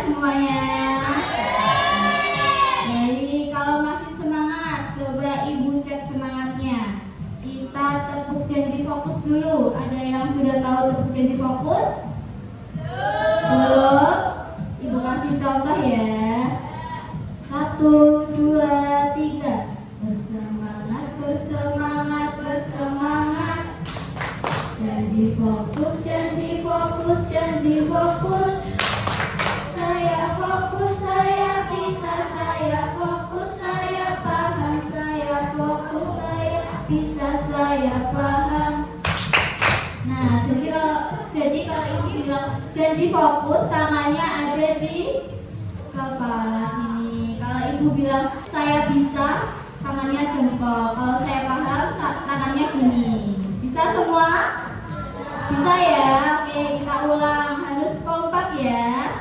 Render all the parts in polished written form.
semuanya. Jadi kalau masih semangat, coba Ibu cek semangatnya. Kita tepuk janji fokus dulu. Ada yang sudah tahu tepuk janji fokus? Belum? Ibu kasih contoh ya. 1, 2, 3. Bersemangat, bersemangat, bersemangat. Janji fokus, janji fokus, janji fokus. Saya fokus, saya bisa, saya fokus, saya paham, saya fokus, saya bisa, saya paham. Nah, jadi kalau Ibu bilang janji fokus, tangannya ada di kepala sini. Kalau Ibu bilang saya bisa, tangannya jempol. Kalau saya paham, tangannya gini. Bisa semua? Bisa ya? Oke, kita ulang. Harus kompak ya.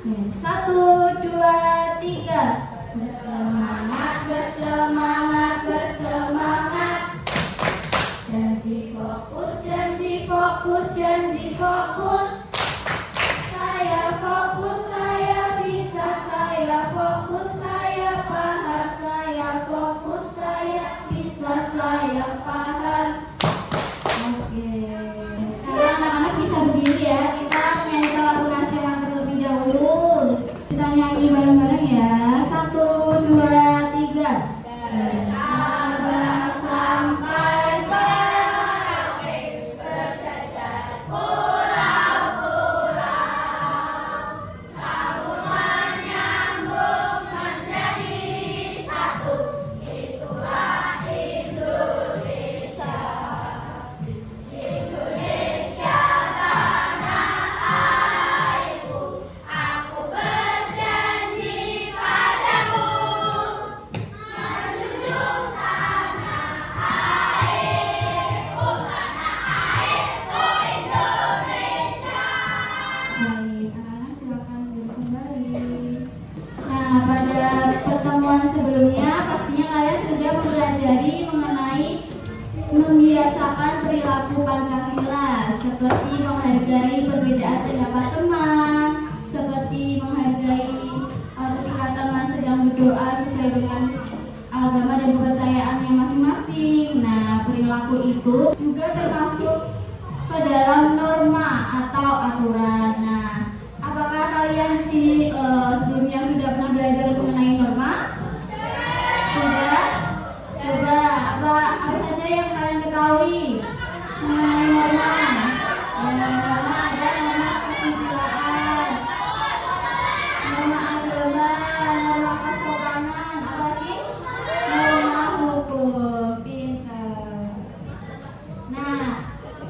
1, 2, 3. Bersemangat, bersemangat, bersemangat. Janji fokus, janji fokus, janji fokus. Saya fokus, saya bisa, saya fokus, saya paham, saya fokus, saya bisa, saya paham. Oke, sekarang anak-anak bisa berdiri ya. Kita nyanyi lagu nasional terlebih dahulu. Kita nyanyi bareng-bareng ya. 1, 2, 3. Bersama sampai Merauke, berjajar pulau-pulau. Sambungan nyambung menjadi satu. Itulah Indonesia. Indonesia tanah airku, aku berjanji padamu menjunjung tanah airku, Indonesia. Baik, anak-anak silakan duduk kembali. Nah, pada pertemuan sebelumnya pastinya kalian sudah mempelajari mengenai membiasakan perilaku Pancasila, seperti menghargai perbedaan pendapat teman, seperti menghargai ketika teman sedang berdoa sesuai dengan agama dan kepercayaannya masing-masing. Nah, perilaku itu juga termasuk ke dalam norma atau aturan. Nah, apakah kalian di sini sebelumnya sudah pernah belajar mengenai norma? Sudah? Coba apa saja yang kalian ketahui mengenai norma? Norma ada norma kesusilaan, norma agama, norma kesopanan, apalagi norma hukum. Pintar. Nah,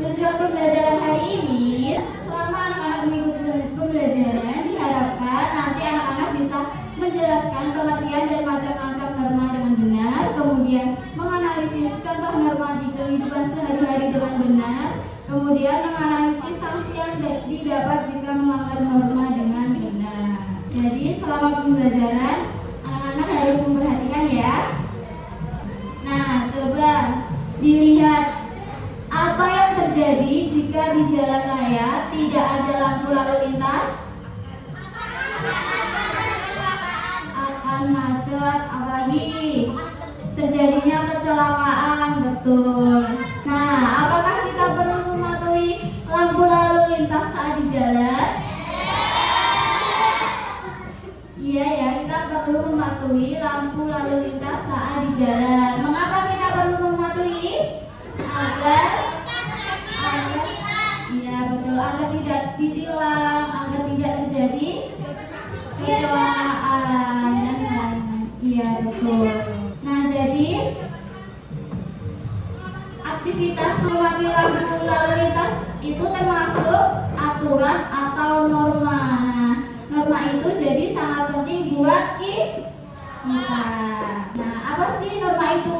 tujuan pembelajaran hari ini, selama anak-anak mengikuti pembelajaran, diharapkan nanti anak-anak bisa menjelaskan pengertian dan macam-macam norma dengan benar, kemudian menganalisis contoh norma di kehidupan sehari-hari dengan benar, kemudian menganalisis sanksi yang didapat jika melanggar norma dengan benar. Jadi selama pembelajaran, anak-anak harus memperhatikan ya. Nah, coba dilihat apa yang terjadi jika di jalan raya tidak ada lampu lalu lintas. Akan macet, apalagi terjadinya kecelakaan, betul. Nah, apakah kita perlu mematuhi lampu lalu lintas saat di jalan? Iya ya, kita perlu mematuhi lampu lalu lintas saat di jalan. Mengapa kita perlu mematuhi? Agar iya betul, agar tidak ditilang, agar tidak terjadi kecelakaan dan lain-lain. Iya betul. Nah, jadi aktivitas mematuhi lampu lalu lintas itu termasuk aturan atau norma. Nah, norma itu jadi sangat penting buat kita. Nah, apa sih norma itu?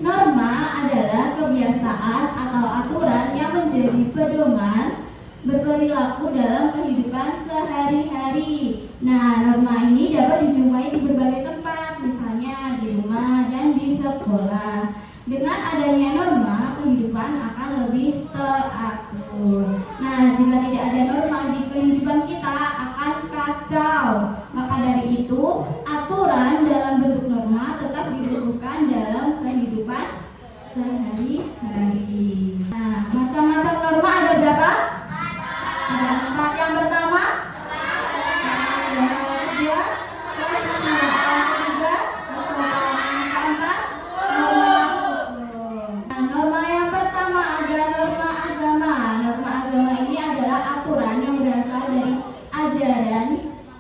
Norma adalah kebiasaan atau aturan yang menjadi pedoman berperilaku dalam kehidupan sehari-hari. Nah, norma ini dapat dijumpai di berbagai tempat, misalnya di rumah dan di sekolah. Dengan adanya norma, kehidupan akan lebih teratur. Nah, jika tidak ada norma di kehidupan kita akan kacau. kacau. Maka dari itu, aturan dalam bentuk norma tetap dibutuhkan dalam kehidupan sehari-hari. Nah, macam-macam norma ada berapa? Ada 4. Yang pertama, yang kedua, kesusilaan. Ketiga, kesopanan. Keempat, norma hukum. Nah, norma yang pertama ada norma agama. Norma agama ini adalah aturan yang berasal dari ajaran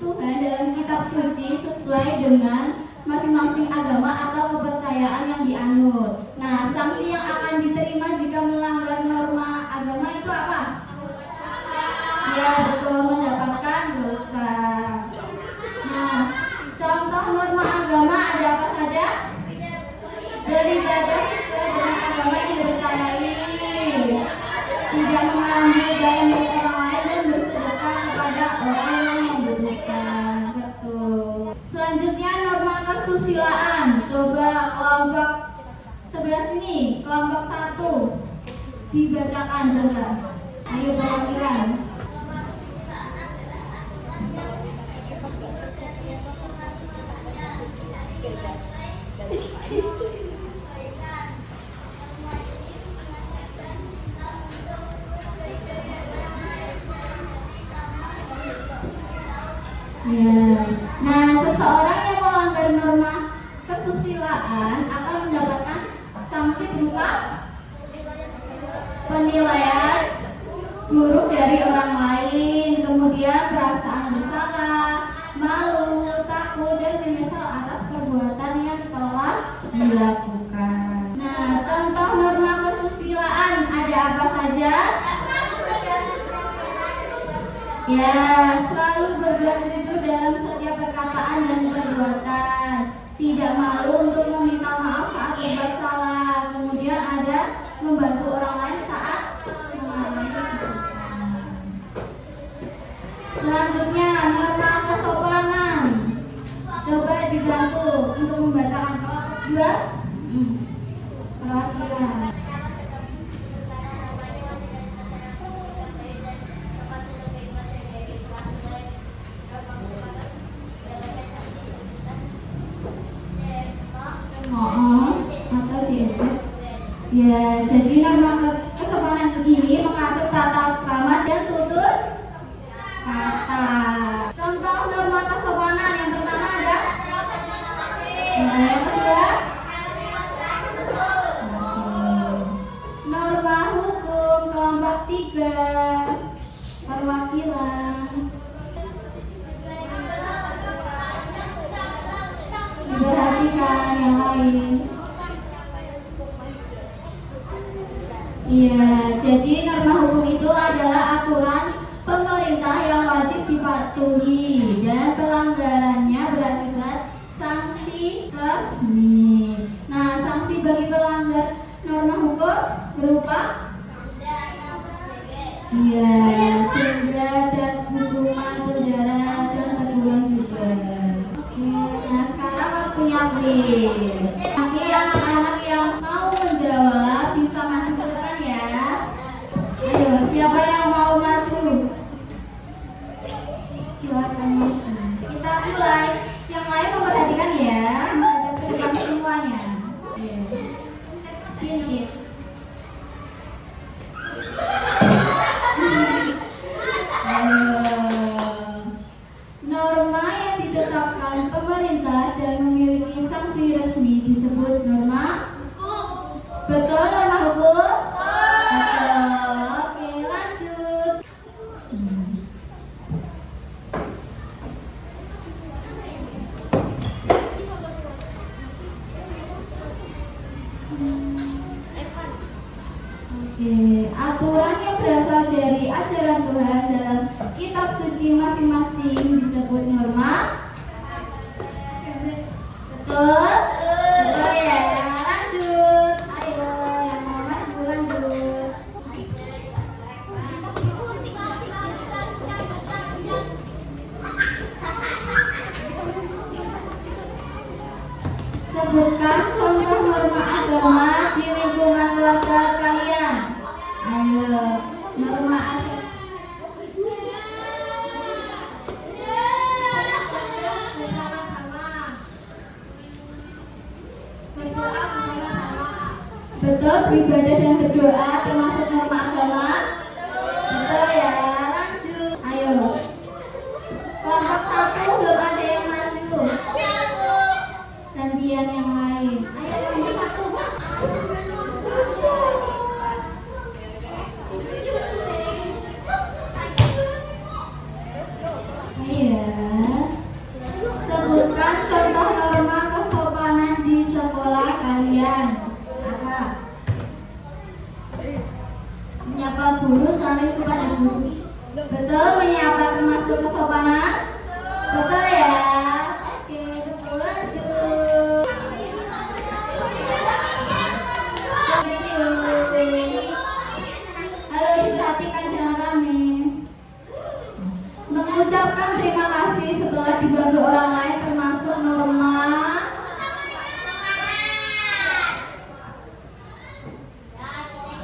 Tuhan dalam kitab suci sesuai dengan masing-masing agama atau kepercayaan yang dianut. Nah, sanksi yang akan diterima jika melanggar norma agama itu apa? Ya, betul, mendapatkan dosa. Nah, contoh norma agama ada apa saja? Beribadah sesuai dengan agama yang dipercayai, tidak mengambil barang milik orang lain, dan bersedekah kepada orang yang membutuhkan. Betul. Selanjutnya norma kesusilaan. Coba kelompok sebelah sini, kelompok 1 dibacakan coba. Ayo perhatikan. Ya. Nah, seseorang yang melanggar norma kesusilaan akan mendapatkan sanksi berupa penilaian buruk dari orang lain, kemudian perasaan bersalah, malu, takut, dan menyesal atas perbuatan yang telah dilakukan. Nah, contoh norma kesusilaan ada apa saja? Ya, selalu berbuat jujur dalam setiap perkataan dan perbuatan, tidak malu untuk meminta maaf saat berbuat salah, kemudian ada membantu orang lain saat mengalami kesusahan. Selanjutnya norma kesopanan. Coba dibantu untuk membacakan kelompok 2. Perhatikan. Atau diajak. Ya, jadi norma kesopanan ini mengatur tata krama dan tutur kata. Contoh norma kesopanan yang pertama ada. Yang kedua, norma hukum kelompok 3, perwakilan. Diperhatikan yang lain. Iya, jadi norma hukum itu adalah aturan pemerintah yang wajib dipatuhi dan pelanggarannya berakibat sanksi resmi. Nah, sanksi bagi pelanggar norma hukum berupa denda dan hukuman penjara dan teguran juga. Oke, nah sekarang waktunya quiz. Nanti anak-anak yang mau menjawab bisa maju ke depan ya. Ayo, siapa yang mau maju? Silakan maju. Kita mulai. Yang lain memperhatikan ya, menghadap ke depan semuanya. Sini. Norma yang ditetapkan pemerintah dan memiliki sanksi resmi disebut norma hukum. Betul, norma hukum? Betul. Oke, lanjut. Oke, aturan yang berasal dari ajaran Tuhan dalam kitab suci masing-masing disebut norma. Betul? Betul ya. Lanjut. Ayo, yang mau maju lanjut. Sebutkan contoh norma agama di lingkungan keluarga kalian. Ayo, norma agama. Betul, beribadah dan berdoa termasuk norma agama. Betul ya, lanjut. Ayo. Kelompok 1 belum ada yang maju. Gantian yang lain. Ayo kelompok 1. Ayo. Sebutkan contoh norma kesopanan di sekolah kalian. Apa? Menyapa guru, saling kepada guru. Betul, menyapa termasuk kesopanan. Betul ya. Oke, betul, lanjut. Halo, diperhatikan jangan rame. Mengucapkan terima kasih setelah dibantu orang lain termasuk norma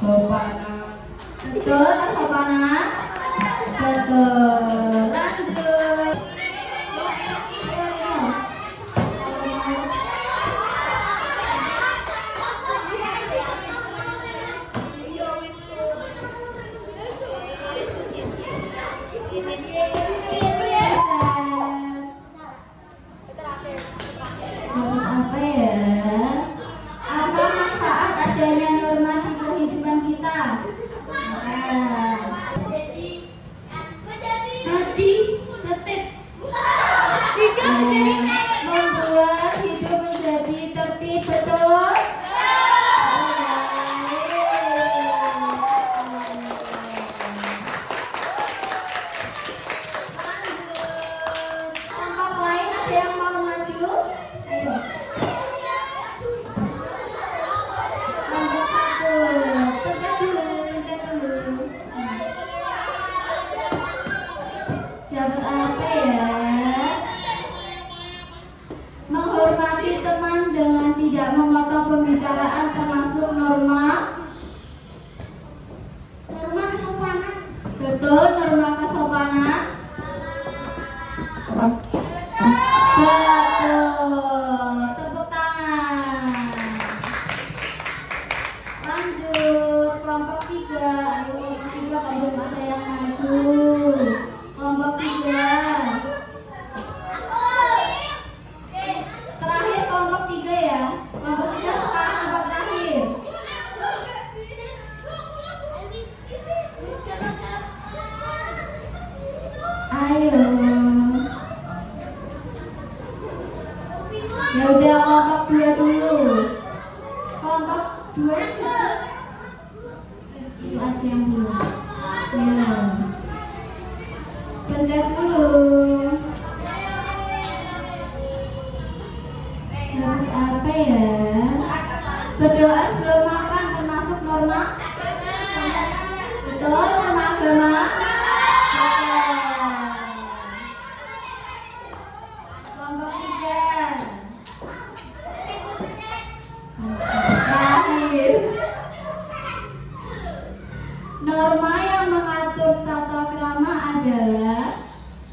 Sopanan. betul, kesopanan. Betul, lanjut. Apa ya? Apa manfaat adanya norma di kehidupan kita? Tadi tertib. Membuat hidup menjadi tertib, betul? Kelompok lain ada yang mau maju? Ayo. Kelompok 1. Pencet dulu, pencet dulu. Jabat apa ya? Menghormati teman dengan tidak memotong pembicaraan termasuk norma kesopanan. Betul, norma kesopanan. Betul. Tepuk tangan. Lanjut, kelompok 3. Ayo kelompok 3 kalau belum ada yang maju. Kelompok 3. Terakhir kelompok 3 ya. Kelompok 3 sekarang kelompok terakhir. Ayo. Ya udah kelompok 2 dulu. Kelompok 2 itu aja yang belum. Ya. Pencet dulu. Dapat apa ya? Berdoa sebelum makan termasuk norma? Betul, norma agama. Kelompok 3. Terakhir. Norma yang mengatur tata krama adalah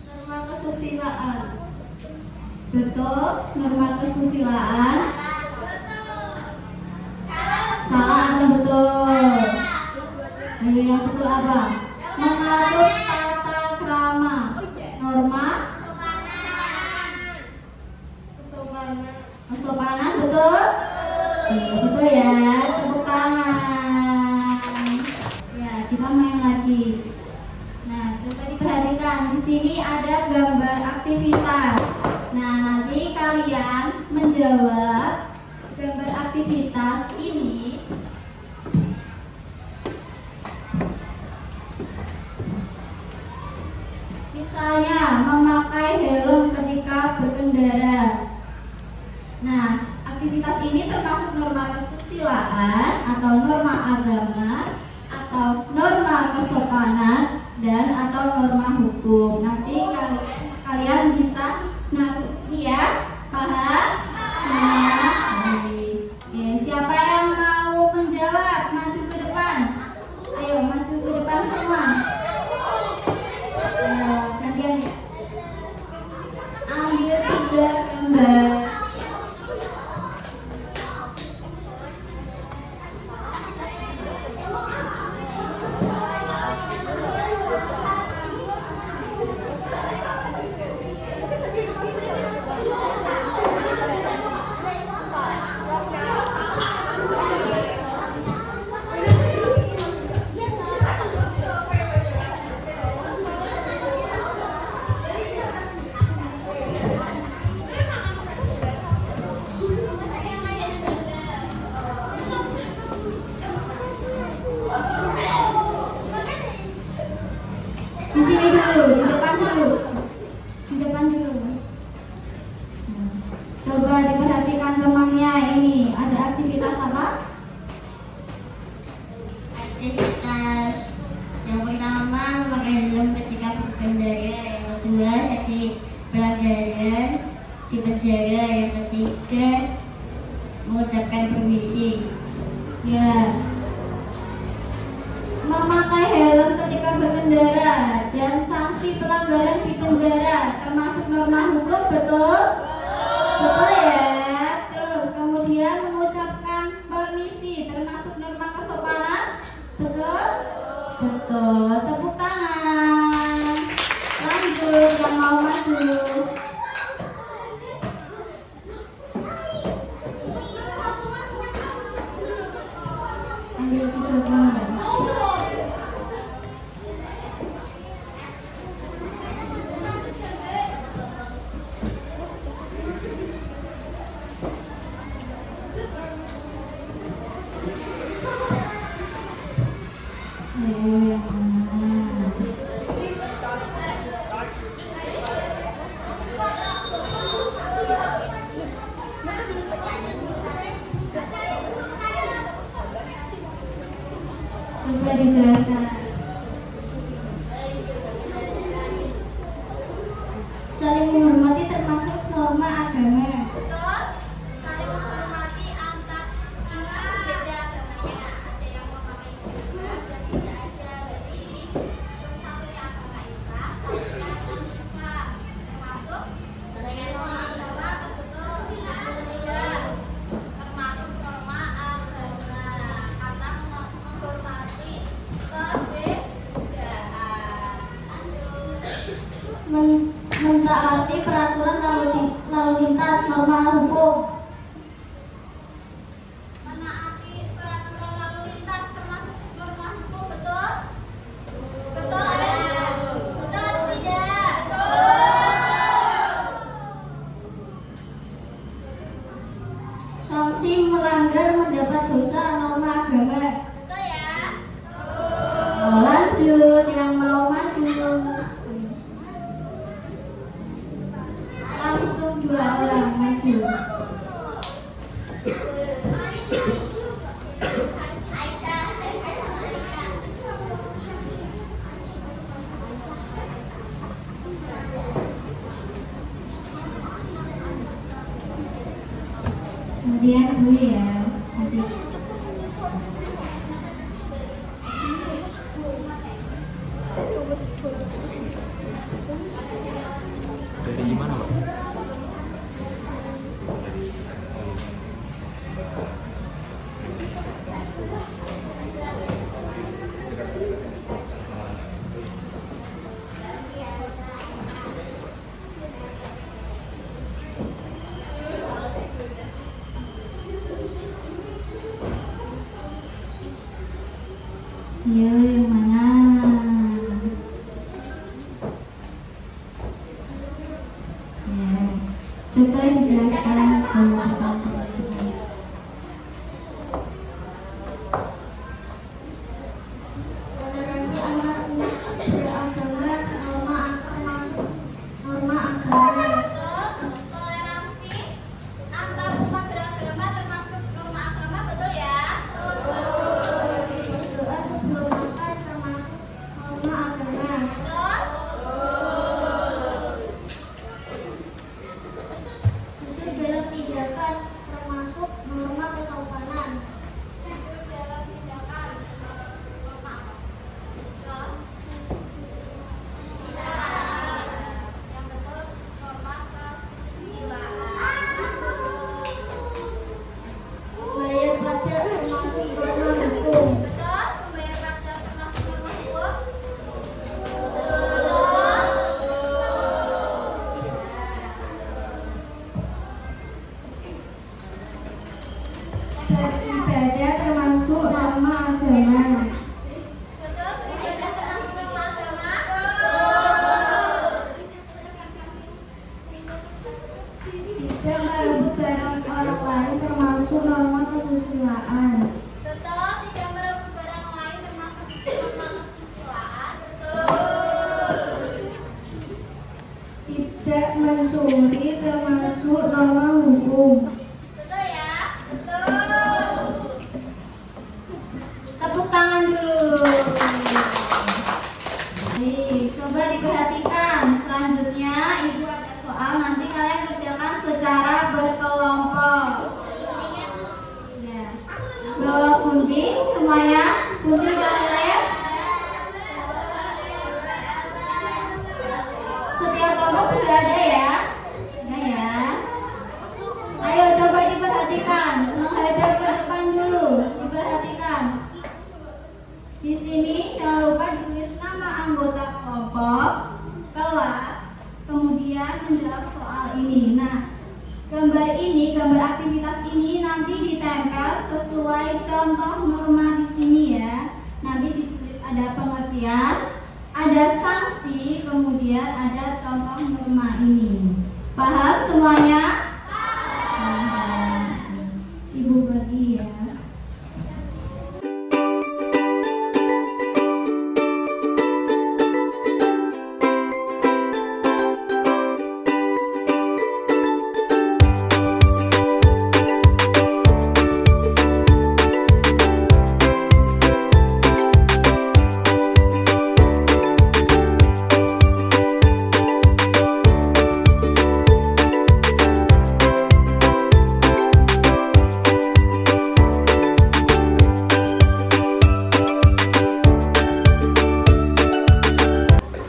norma kesusilaan. Betul, norma kesusilaan. Salah atau betul? Ayo yang betul apa? Mengatur tata krama. Norma kesopanan, betul? Betul ya, tepuk tangan. Ya, kita main lagi. Nah, coba diperhatikan. Di sini ada gambar aktivitas. Nah, nanti kalian menjawab gambar aktivitas ini. Misalnya, memakai helm ketika berkendara. Nah, aktivitas ini termasuk norma kesusilaan atau norma agama atau norma kesopanan dan atau norma hukum. Nanti kalian bisa naruh sini ya. Paham? Nah, oke. Siapa yang mau menjawab? Maju ke depan. Ayo maju ke depan semua. Gantian ya. Ambil 3 gambar. pelanggaran dipenjara. Yang ketiga, mengucapkan permisi. Ya, memakai helm ketika berkendara dan sanksi pelanggaran dipenjara termasuk norma hukum, betul? Betul ya. Terus kemudian mengucapkan permisi termasuk norma kesopanan, betul? Betul. Tepuk tangan. Lanjut yang mau maju. Ambil 3 gambar. Coba dijelaskan. Saling menghormati termasuk norma agama. Betul. Saling menghormati antar kita beda agamanya. Ada yang memakai jilbab dan tidak ada. Berarti ini satunya agama Islam, satunya non Islam. Termasuk dengan norma agama, betul. Tidak. Termasuk norma agama karena menghormati perbedaan. Lanjut. Mentaati peraturan lalu lintas, norma hukum. Menaati peraturan lalu lintas termasuk norma hukum, betul? Betul? Betul atau tidak? Sanksi melanggar mendapat dosa, norma agama. Betul ya? Oh, lanjut yang mau maju. Langsung 2 orang maju. Kemudian Bu ya. Nanti. Dari mana, Pak? Ya, yang mana? Ya, coba dijelaskan pertanyaan tersebut. Toleransi antar umat beragama termasuk norma agama. Toleransi antar umat beragama termasuk norma agama, betul ya? Doa sebelum makan termasuk norma agama. Betul? Jujur dalam tindakan termasuk norma kesopanan. Jujur dalam tindakan termasuk norma apa? Betul? Kesusilaan. Yang betul norma kesusilaan. Bayar pajak termasuk norma hukum. Betul? Membayar pajak termasuk norma hukum. Beribadah termasuk norma agama. Betul? Beribadah termasuk norma agama. Tidak merebut barang orang lain termasuk norma kesusilaan. Betul? Tidak merebut barang lain termasuk norma kesusilaan. Betul? Tidak mencuri termasuk norma hukum. Betul ya? Betul. Tepuk tangan dulu. Nih, coba diperhatikan. Selanjutnya Ibu ada soal nanti kalian kerjakan secara berkelompok. Ya. Bawa gunting semuanya, gunting dan lem. Setiap kelompok sudah ada ya. Nah ya. Ayo coba diperhatikan, menghadap ke depan dulu, diperhatikan. Di sini jangan lupa ditulis nama anggota kelompok, kelas, kemudian menjawab soal ini. Nah, gambar ini, gambar aktivitas ini nanti ditempel sesuai contoh norma di sini ya. Nanti ditulis ada pengertian, ada sanksi, kemudian ada contoh norma ini. Paham semuanya? Paham. Ibu pergi ya.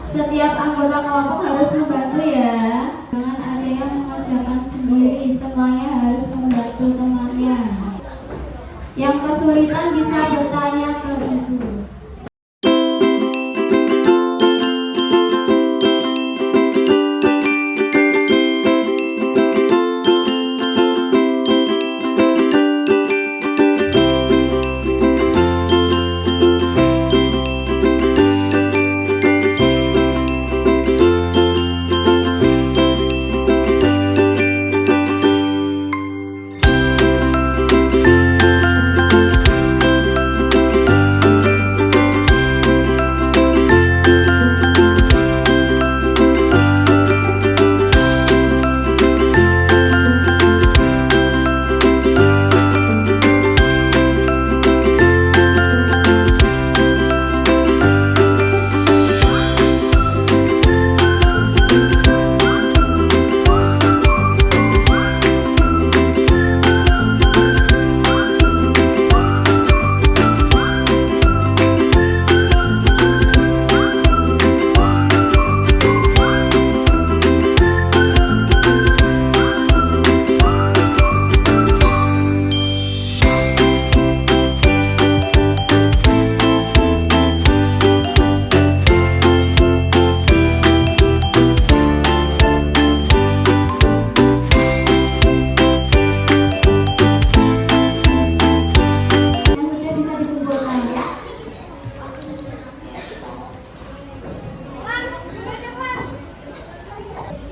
Setiap anggota kelompok harus membantu ya. Jangan ada yang mengerjakan sendiri, semuanya harus membantu temannya. Yang kesulitan bisa bertanya ke ibu.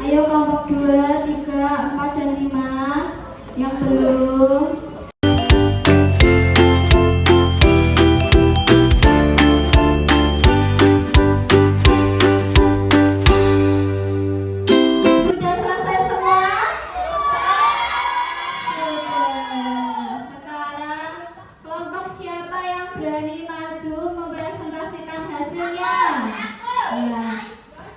Ayo kelompok 2, 3, 4, dan 5 yang belum. Sudah selesai semua? Sudah. Sekarang kelompok siapa yang berani maju mempresentasikan hasilnya? Ya.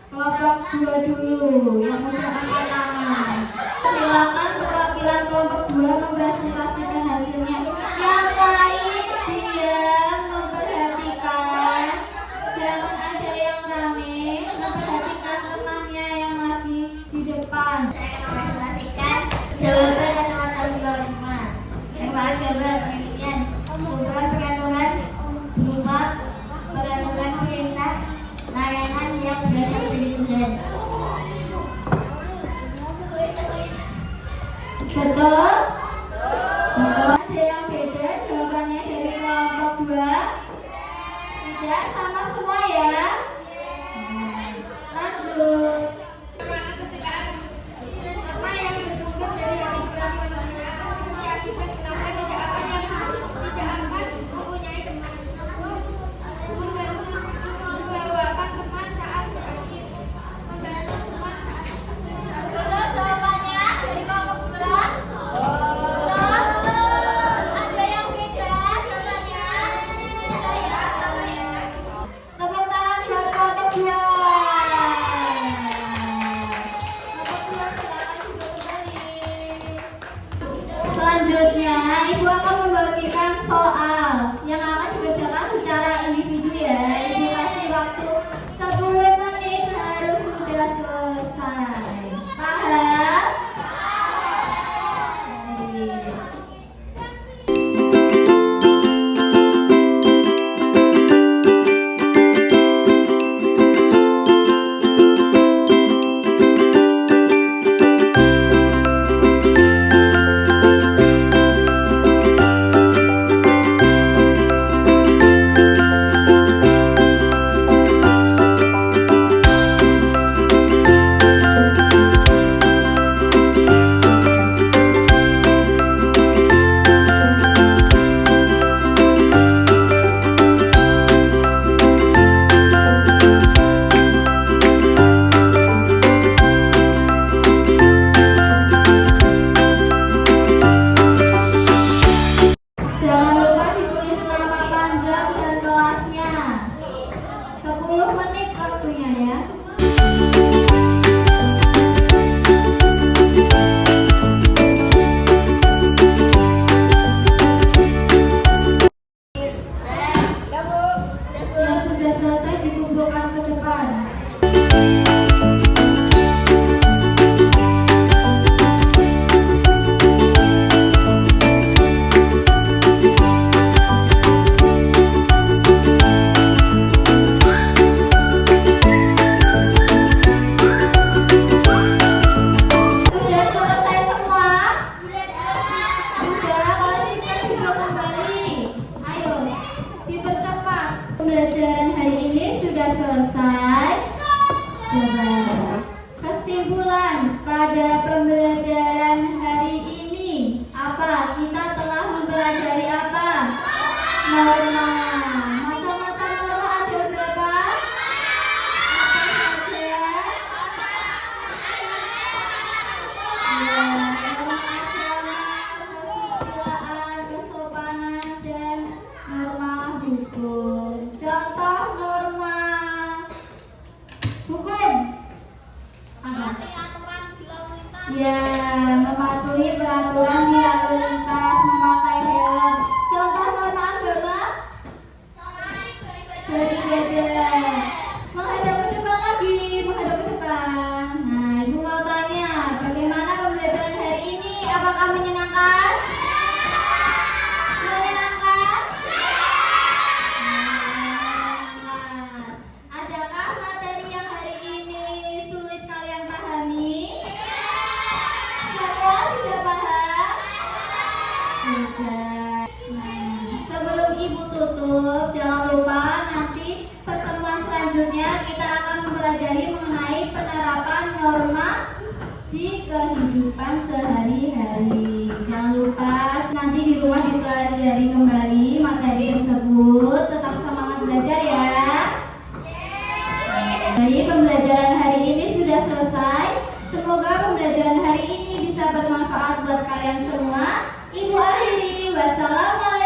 Kelompok 2 dulu yang udah angkat tangan. Silakan perwakilan kelompok 2 mempresentasikan hasilnya. Yang lain diam, memperhatikan. Jangan ada yang rame, memperhatikan temannya yang lagi di depan. Saya akan mempresentasikan jawaban kacamata bawah teman. Yang bahas gambar penelitian sumber peraturan berupa peraturan perintah layanan yang berasal dari Tuhan. Betul? Betul. Ada yang beda jawabannya dari kelompok 2? Tidak, sama semua ya? Lanjut. Norma yang bersumber dari aturan seperti akibat melakukan tidak akan mempunyai teman, membawakan teman saat sakit, membantu teman saat sakit. Betul jawabannya dari kelompok 2? Betul. Ada yang beda jawabannya? Ada ya, sama ya. Tepuk tangan buat kelompok 2. Ibu akan membagikan soal yang akan dikerjakan secara individu ya. Ibu kasih waktu 10 menit harus sudah selesai. Paham? Baik. Jangan lupa ditulis nama panjang dan kelasnya. 10 menit waktunya ya. Yang sudah selesai dikumpulkan ke depan. Sudah selesai semua? Sudah, kalau simpan dibawa kembali. Ayo, dipercepat. Pembelajaran hari ini sudah selesai. Coba. Kesimpulan pada pembelajaran hari ini apa? Kita telah mempelajari apa? Norma. Macam-macam norma ada berapa? Apa saja? Norma agama, kesusilaan, kesopanan, dan norma hukum. Contoh norma hukum apa? aturan di lalu lintas. Ya, mematuhi peraturan di lalu lintas, memakai helm. Contoh norma agama beribadah. Menghadap ke depan lagi, menghadap ke depan. Nah, ibu mau tanya, bagaimana pembelajaran hari ini? Apakah menyenangkan? Menyenangkan? Menyenangkan. Adakah materi yang hari ini sulit kalian pahami? Semua sudah paham? Sudah. Nah, sebelum ibu tutup, jangan lupa nanti pertemuan selanjutnya kita akan mempelajari mengenai penerapan norma di kehidupan sehari-hari. Jangan lupa nanti di rumah dipelajari kembali materi tersebut. Tetap semangat belajar ya. Baik, pembelajaran hari ini sudah selesai. Semoga pembelajaran hari ini bisa bermanfaat buat kalian semua. Ibu akhiri, wassalamualaikum.